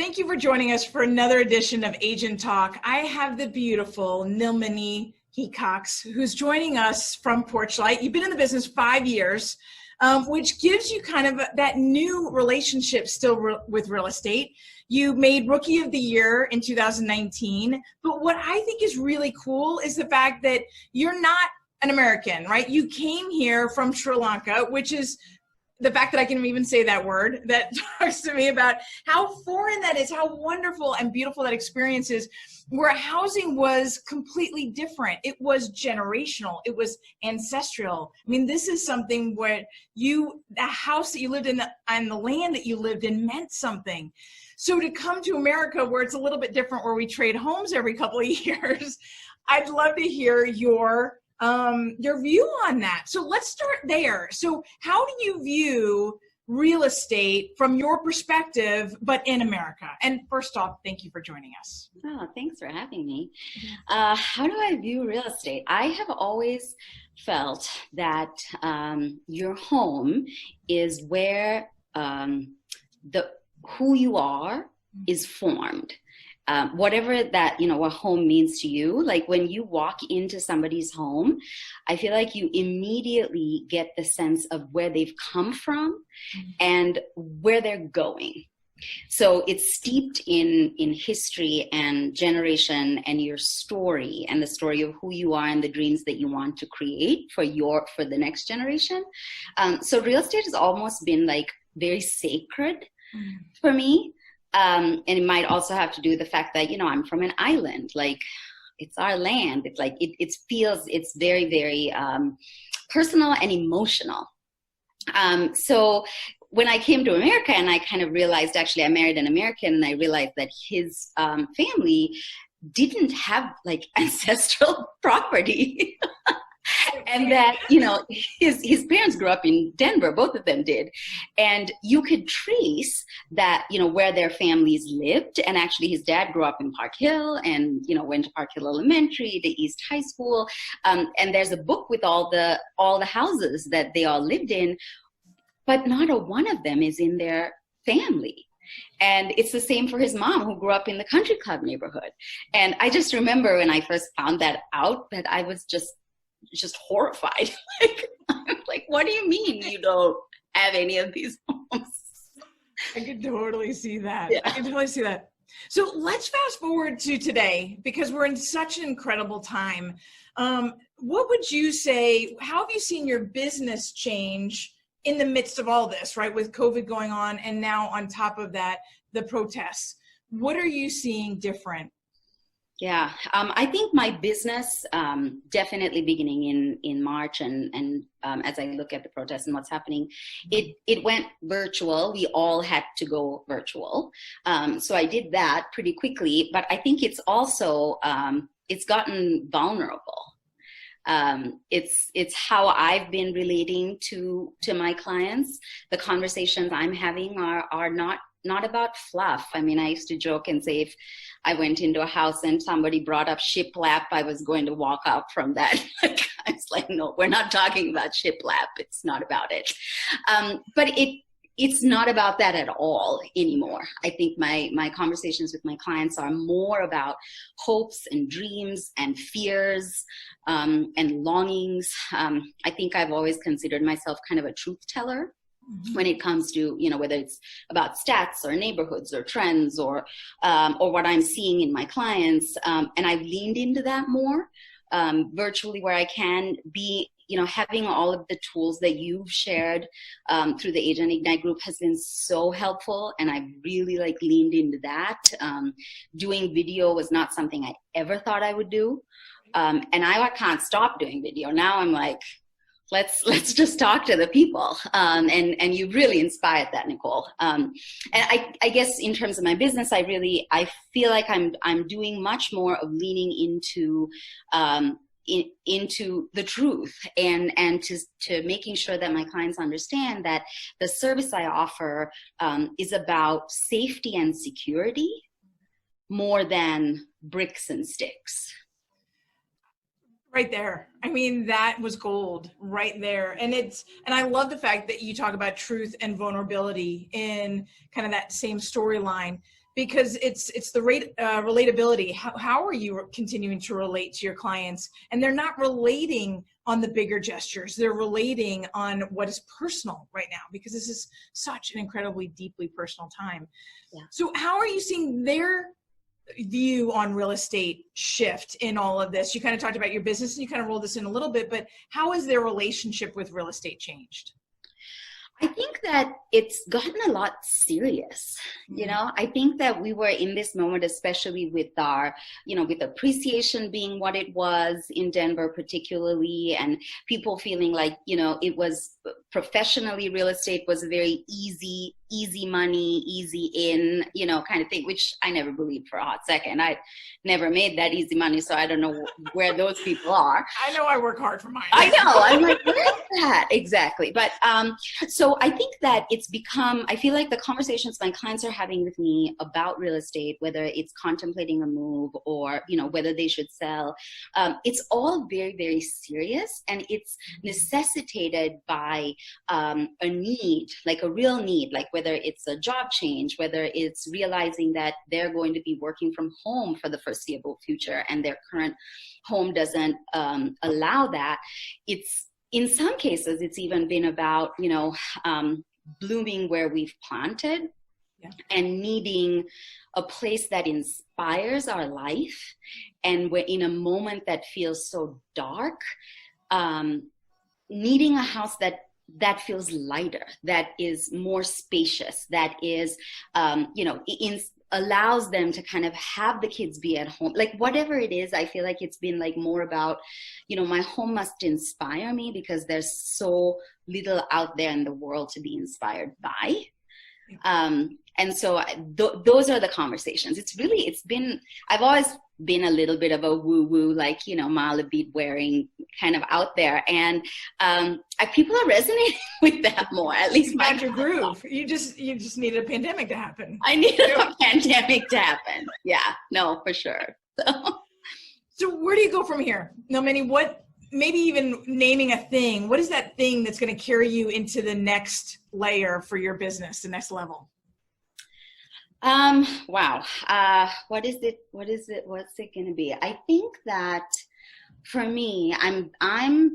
Thank you for joining us for another edition of Agent Talk. I have the beautiful Nilmini Hecox, who's joining us from PorchLight. You've been in the business 5 years, which gives you kind of that new relationship still with real estate. You made Rookie of the Year in 2019. But what I think is really cool is the fact that you're not an American, right? You came here from Sri Lanka, which is the fact that I can even say that word, that talks to me about how foreign that is, how wonderful and beautiful that experience is, where housing was completely different. It was generational. It was ancestral. I mean, this is something where the house that you lived in and the land that you lived in meant something. So to come to America, where it's a little bit different, where we trade homes every couple of years, I'd love to hear your view on that. So let's start there. So how do you view real estate from your perspective, but in America? And first off, thank you for joining us. Oh, thanks for having me. How do I view real estate? I have always felt that your home is where who you are is formed. Whatever that, what home means to you, like when you walk into somebody's home, I feel like you immediately get the sense of where they've come from and where they're going. So it's steeped in history and generation and your story and the story of who you are and the dreams that you want to create for the next generation. So real estate has almost been like very sacred for me. And it might also have to do with the fact that, I'm from an island, like it's our land. It's like, it's very, very personal and emotional. So when I came to America and I kind of realized, actually I married an American, and I realized that his family didn't have like ancestral property. And that, his parents grew up in Denver, both of them did. And you could trace that, where their families lived. And actually his dad grew up in Park Hill and, went to Park Hill Elementary, the East High School. And there's a book with all the houses that they all lived in, but not a one of them is in their family. And it's the same for his mom, who grew up in the country club neighborhood. And I just remember when I first found that out, that I was just horrified. like, what do you mean you don't have any of these homes? I can totally see that. Yeah. I can totally see that. So let's fast forward to today, because we're in such an incredible time. What would you say, how have you seen your business change in the midst of all this, right? With COVID going on, and now on top of that, the protests. What are you seeing different? Yeah, I think my business, definitely beginning in March and as I look at the protests and what's happening, it went virtual. We all had to go virtual. So I did that pretty quickly, but I think it's also, it's gotten vulnerable. It's how I've been relating to my clients. The conversations I'm having are not about fluff. I mean, I used to joke and say if I went into a house and somebody brought up shiplap, I was going to walk out from that. I was like, no, we're not talking about shiplap. It's not about it. But it's not about that at all anymore. I think my conversations with my clients are more about hopes and dreams and fears and longings. I think I've always considered myself kind of a truth teller when it comes to, whether it's about stats or neighborhoods or trends or what I'm seeing in my clients. And I've leaned into that more virtually where I can be, having all of the tools that you've shared through the Agent Ignite group has been so helpful. And I really leaned into that. Doing video was not something I ever thought I would do. And I can't stop doing video. Now I'm like, let's just talk to the people. And you really inspired that, Nicole. And I guess in terms of my business, I feel like I'm doing much more of leaning into the truth and to making sure that my clients understand that the service I offer is about safety and security more than bricks and sticks. Right there. I mean, that was gold right there. And I love the fact that you talk about truth and vulnerability in kind of that same storyline, because it's the relatability. How are you continuing to relate to your clients? And they're not relating on the bigger gestures. They're relating on what is personal right now, because this is such an incredibly deeply personal time. Yeah. So how are you seeing their view on real estate shift in all of this? You kind of talked about your business and you kind of rolled this in a little bit, but how has their relationship with real estate changed? I think that it's gotten a lot serious. I think that we were in this moment, especially with our, with appreciation being what it was in Denver particularly, and people feeling like, it was professionally, real estate was a very easy money, easy in, kind of thing, which I never believed for a hot second. I never made that easy money, so I don't know where those people are. I know I work hard for mine. I know. I'm like, where is that? Exactly. But so I think that it's become, I feel like the conversations my clients are having with me about real estate, whether it's contemplating a move or, whether they should sell, it's all very, very serious. And it's necessitated by a need, like a real need, like whether it's a job change, whether it's realizing that they're going to be working from home for the foreseeable future and their current home doesn't allow that. It's, in some cases, it's even been about, blooming where we've planted, and needing a place that inspires our life. And we're in a moment that feels so dark, needing a house that feels lighter, that is more spacious, that is, allows them to kind of have the kids be at home. Like whatever it is, I feel like it's been like more about, my home must inspire me because there's so little out there in the world to be inspired by. And so those are the conversations. I've always been a little bit of a woo-woo, like, mala bead wearing kind of out there. And people are resonating with that more, at least my your groove. You just needed a pandemic to happen. I needed a pandemic to happen. Yeah, no, for sure. So where do you go from here? Nilmini, maybe even naming a thing, what is that thing that's going to carry you into the next layer for your business, the next level? Wow. What is it? What's it going to be? I think that for me, I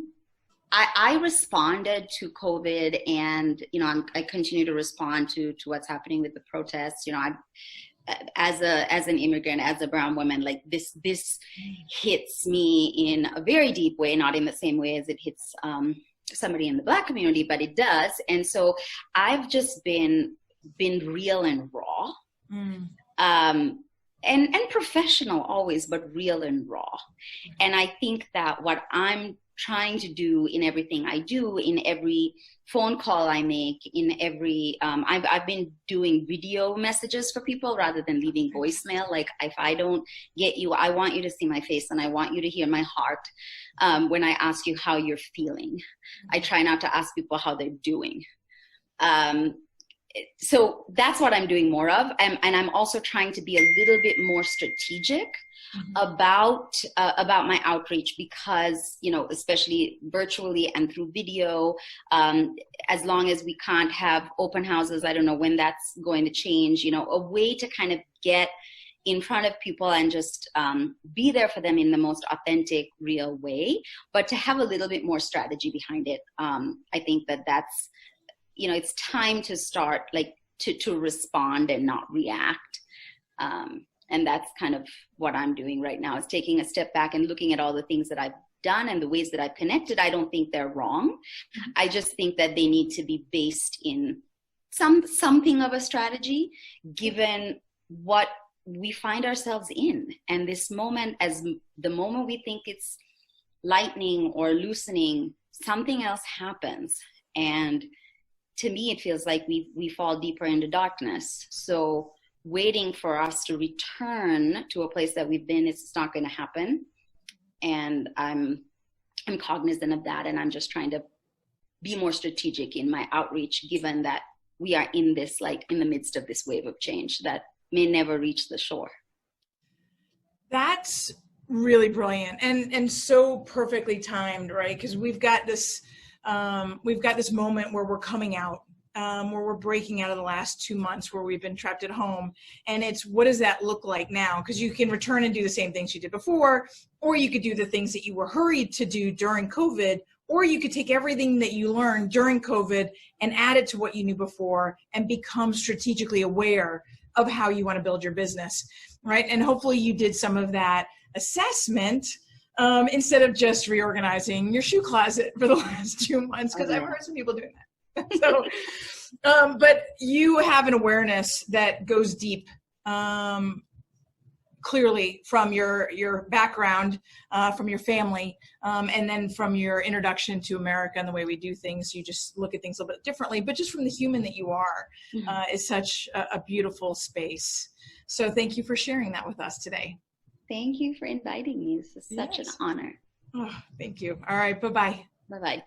responded to COVID, and, I continue to respond to what's happening with the protests. As an immigrant, as a brown woman, like this hits me in a very deep way, not in the same way as it hits, somebody in the Black community, but it does. And so I've just been real and raw. And professional always, but real and raw. And I think that what I'm trying to do in everything I do, in every phone call I make, in every, I've been doing video messages for people rather than leaving voicemail. Like if I don't get you, I want you to see my face and I want you to hear my heart when I ask you how you're feeling. I try not to ask people how they're doing. So that's what I'm doing more of. And I'm also trying to be a little bit more strategic about my outreach because, especially virtually and through video, as long as we can't have open houses, I don't know when that's going to change, a way to kind of get in front of people and just be there for them in the most authentic, real way, but to have a little bit more strategy behind it. I think that's, it's time to start to respond and not react. And that's kind of what I'm doing right now, is taking a step back and looking at all the things that I've done and the ways that I've connected. I don't think they're wrong. I just think that they need to be based in something of a strategy, given what we find ourselves in. And this moment, as the moment we think it's lightening or loosening, something else happens. And to me, it feels like we fall deeper into darkness. So waiting for us to return to a place that we've been, it's not going to happen. And I'm cognizant of that. And I'm just trying to be more strategic in my outreach, given that we are in this, in the midst of this wave of change that may never reach the shore. That's really brilliant and so perfectly timed, right? Because we've got this moment where we're coming out where we're breaking out of the last 2 months where we've been trapped at home. And it's, what does that look like now? Because you can return and do the same things you did before, or you could do the things that you were hurried to do during COVID, or you could take everything that you learned during COVID and add it to what you knew before and become strategically aware of how you want to build your business, right? And hopefully you did some of that assessment instead of just reorganizing your shoe closet for the last 2 months, because I've heard some people doing that. So, but you have an awareness that goes deep, clearly from your background, from your family, and then from your introduction to America and the way we do things. You just look at things a little bit differently, but just from the human that you are, is such a beautiful space. So thank you for sharing that with us today. Thank you for inviting me. This is such an honor. Oh, thank you. All right. Bye-bye. Bye-bye.